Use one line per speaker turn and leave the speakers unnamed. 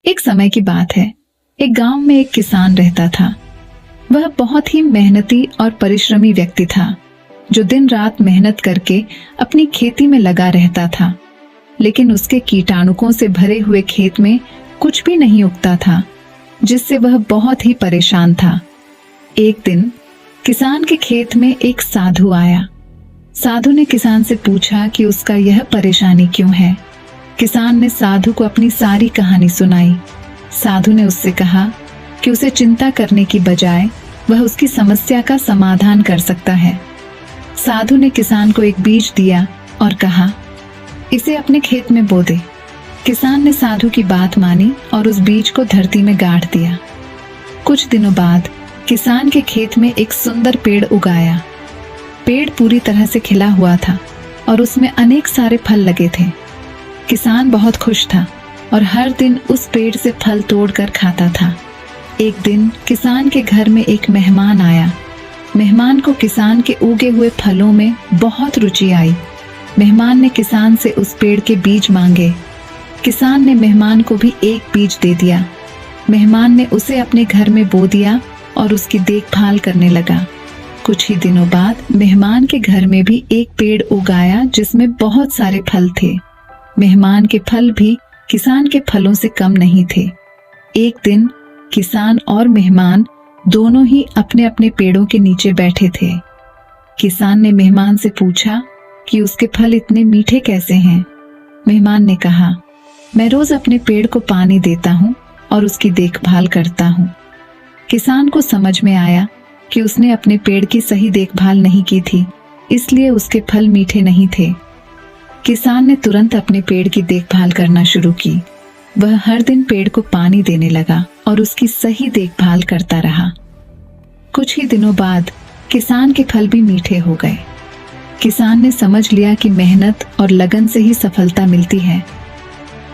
एक समय की बात है। एक गांव में एक किसान रहता था। वह बहुत ही मेहनती और परिश्रमी व्यक्ति था, जो दिन रात मेहनत करके अपनी खेती में लगा रहता था। लेकिन उसके कीटाणुओं से भरे हुए खेत में कुछ भी नहीं उगता था, जिससे वह बहुत ही परेशान था। एक दिन किसान के खेत में एक साधु आया। साधु ने किसान से पूछा कि उसका यह परेशानी क्यों है। किसान ने साधु को अपनी सारी कहानी सुनाई। साधु ने उससे कहा कि उसे चिंता करने की बजाय वह उसकी समस्या का समाधान कर सकता है। साधु ने किसान को एक बीज दिया और कहा, इसे अपने खेत में बो दे। किसान ने साधु की बात मानी और उस बीज को धरती में गाड़ दिया। कुछ दिनों बाद किसान के खेत में एक सुंदर पेड़ उगाया। पेड़ पूरी तरह से खिला हुआ था और उसमें अनेक सारे फल लगे थे। किसान बहुत खुश था और हर दिन उस पेड़ से फल तोड़कर खाता था। एक दिन किसान के घर में एक मेहमान आया। मेहमान को किसान के उगे हुए फलों में बहुत रुचि आई। मेहमान ने किसान से उस पेड़ के बीज मांगे। किसान ने मेहमान को भी एक बीज दे दिया। मेहमान ने उसे अपने घर में बो दिया और उसकी देखभाल करने लगा। कुछ ही दिनों बाद मेहमान के घर में भी एक पेड़ उगाया, जिसमें बहुत सारे फल थे। मेहमान के फल भी किसान के फलों से कम नहीं थे। एक दिन किसान और मेहमान दोनों ही अपने अपने पेड़ों के नीचे बैठे थे। किसान ने मेहमान से पूछा कि उसके फल इतने मीठे कैसे हैं। मेहमान ने कहा, मैं रोज अपने पेड़ को पानी देता हूँ और उसकी देखभाल करता हूँ। किसान को समझ में आया कि उसने अपने पेड़ की सही देखभाल नहीं की थी, इसलिए उसके फल मीठे नहीं थे। किसान ने तुरंत अपने पेड़ की देखभाल करना शुरू की। वह हर दिन पेड़ को पानी देने लगा और उसकी सही देखभाल करता रहा। कुछ ही दिनों बाद किसान के फल भी मीठे हो गए। किसान ने समझ लिया कि मेहनत और लगन से ही सफलता मिलती है।